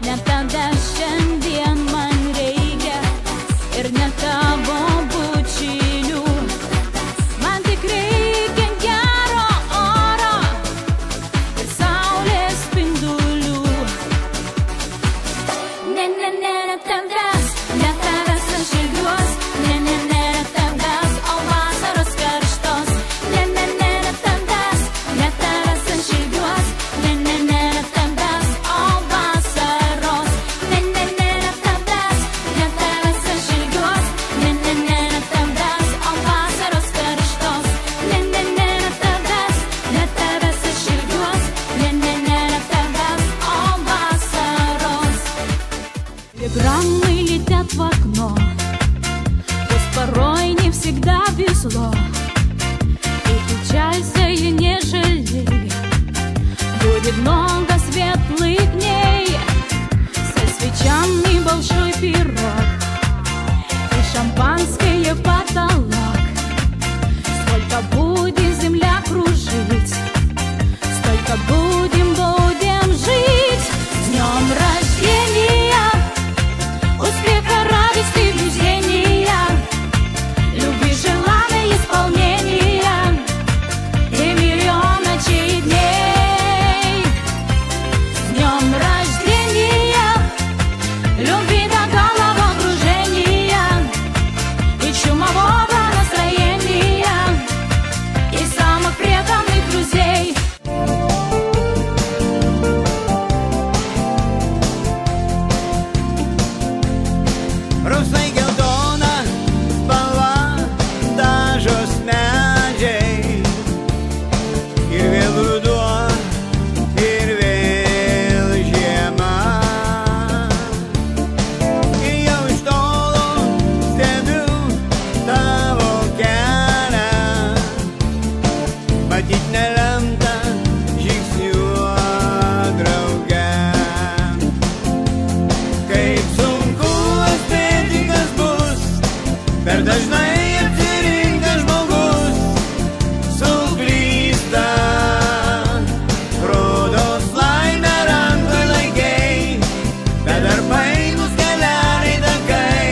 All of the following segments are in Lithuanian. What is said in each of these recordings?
Ne tada šiandien man reikia ir ne tavo bučinių. Man tik reikia gero oro ir saulės spindulių. Ne tavęs aš ilgiuos. Ne tavęs, o vasaros karštos. Ne tavęs aš ilgiuos. Ne tavęs, o vasaros. Ne tavęs aš ilgiuos. Ne tavęs, o vasaros karštos. Ne tavęs aš ilgiuos. Ne tavęs, о vasaros. Телеграммы летят в окно, пусть порой не всегда везло. И печалься и не жалей, будет много светлых дней. Со свечами большой пирог и шампанское потолок. Сколько будет земля кружить, столько будем жить. С днем рождения, успеха, радости, везения, любви, желаний, исполнения и миллион ночей и дней. С днем рождения, любви до головокружения и чумового настроения и самых преданных друзей. Rusnai geltona spalva dažos medžiai. Ir vėl ruduo, ir vėl žiema. Ir jau iš tolo stebiu tavo kelią. Matyt nelemta žingsniuot drauge. Kaip sunku atspėti, kas bus, per dažnai apsirinkas žmogus suklysta. Rodos laimę rankoj laikei, bet dar painus keliai takai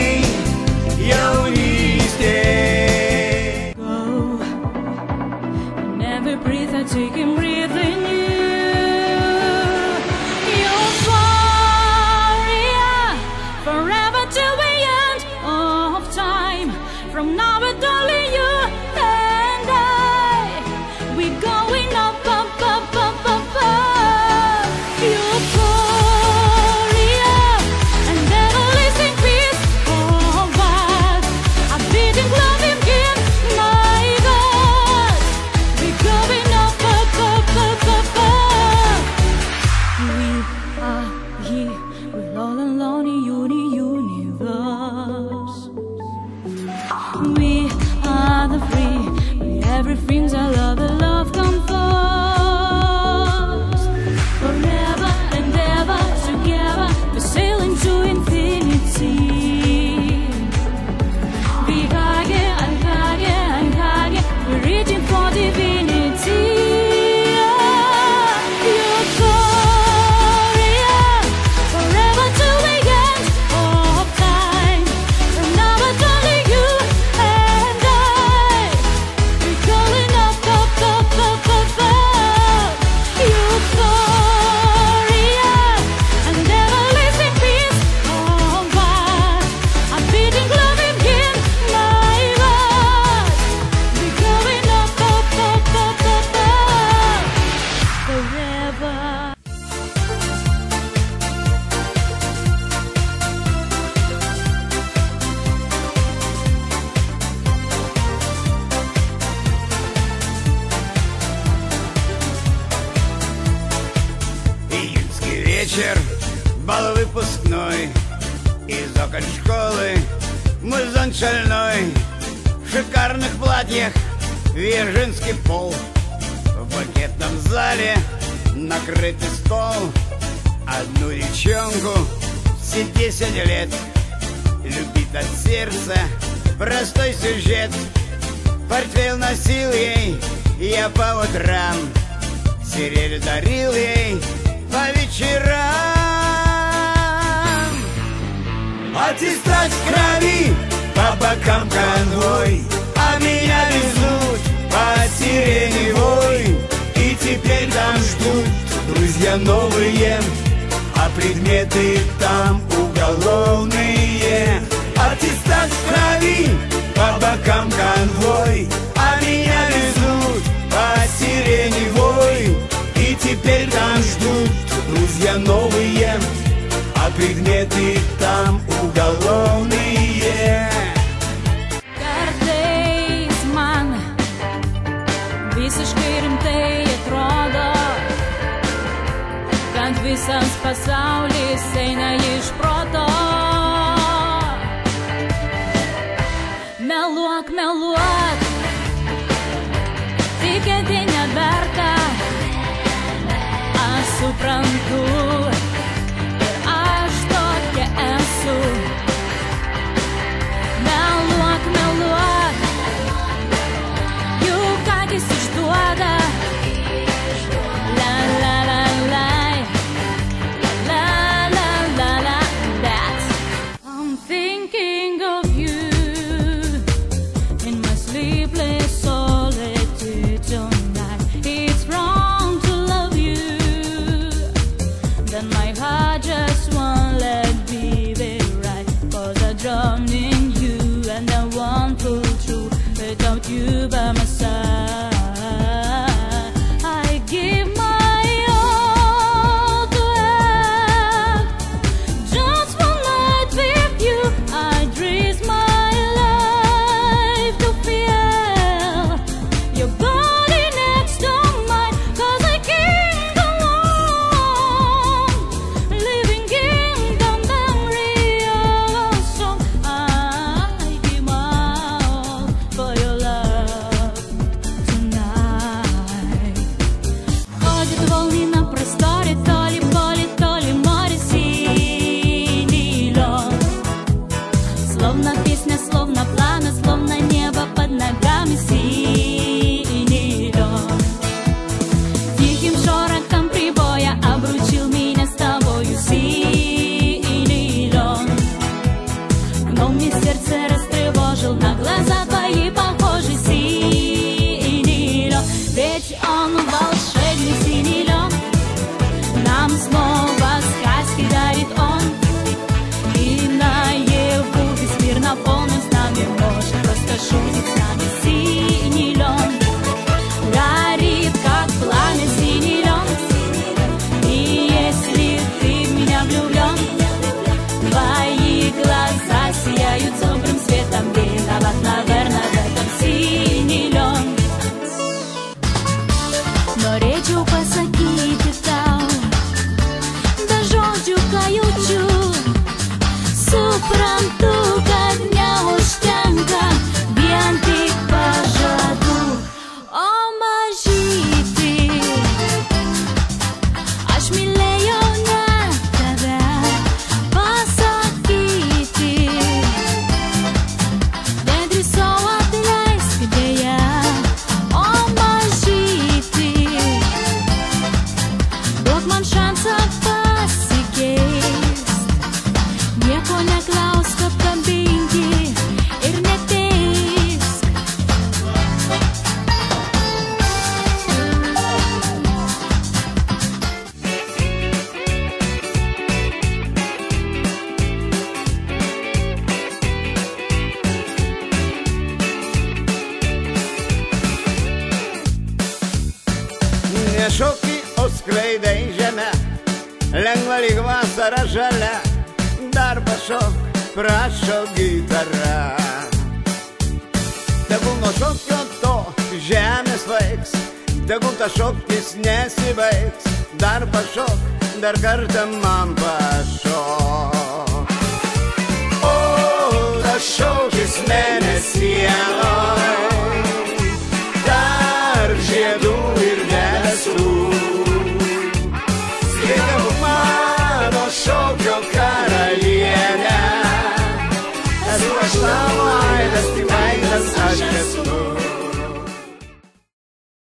jaunystėj. Go, never breathe, I take and breathe in you. Euphoria, forever till the end of time. From now on, only you and I, we going up, up, up, up, up, up. Euphoria, and never losing peace. Oh God, a beating love in my God. We going up, up, up, up, up, up. We are here, we're all alone in universe. We are the free, we everything's a love, the love comes first. Forever and ever together, we're sailing to infinity. We higher and higher and higher, we're reaching for divinity. Euphoria, forever till the end of time. From now on, only you and I, we're going up, up, up, up, up, up. Euphoria, and never losing peace. Oh God, a beating love in my God. We're going up, up, up, up, up, up, forever. Июньский вечер, бал выпускной. Из окон школы музон шальной. В шикарных платьях веженский пол. В банкетном зале накрытый стол. Одну девчонку все 10 лет любит от сердца простой сюжет. Портфель носил ей я по утрам, сирень дарил ей по вечерам. Артиста в крови, по бокам конвой, а меня везут по сиреневой. И теперь там ждут друзья новые, а предметы там уголовные. Артиста в крови, по бокам конвой, а меня везут по сиреневой. И теперь там ждут друзья новые, а предметы там уголовные. Kartais man visiškai rimtai atrodo, kad visas pasaulis eina iš proto. Meluok, meluok, tikėti neverta, aš suprantu. Meluok, meluok, juk akis išduoda. La la la la, la la la la, that I'm thinking of you in my sleepless solitude tonight. It's wrong to love you, then my heart just won't let be right. 'Cause I drowned in you and I won't pull through without you by my side. I give my all to have just one night with you. I'd risk my life to feel your body next to mine. 'Cause I can't go on living in the memory of a song. I give my all for your love tonight. Ходят волны на просторе, то ли поле, то ли море, синий лед. Словно песня, словно пламя, словно небо под ногами, синий лед. Тихим шорохом прибоя обручил меня с тобою, синий лед. Но мне сердце растревожил, на глаза твои похожи, синий лед. Ведь он волшебный синий лед, нам снова сказки дарит он. И наяву весь мир наполнен с нами, может просто шутит с нами, синий лед. Горит, как пламя, синий лед. И если ты в меня влюблен, твои глаза сияют добрым светом. Виноват, наверное, в этом синий лед. Norėčiau pasakyti tau, be žodžių ką jaučiu. Suprantu, kad neužtenka vien tik pažadų. O mažyti, aš mylėjau net tave pasakyti. Nedrįsau atleisti deja. O mažyti, duok man šansą pasikeist. Nieko neklausk, apkabinki ir neteisk. Nešoki, o skleidai žemę, lengva lyg vasara žalia. Dar pašok, prašo gitara. Tegul nuo šokio to žemė svaigs, tegul ta šokis nesibaigs. Dar pašok, dar kartą man pašok. O, tas šokis mėnesienoj, tarp žiedų ir debesų. Skaitam mano šokio karalienę, esu aš tavo aidas, tik aidas aš esu.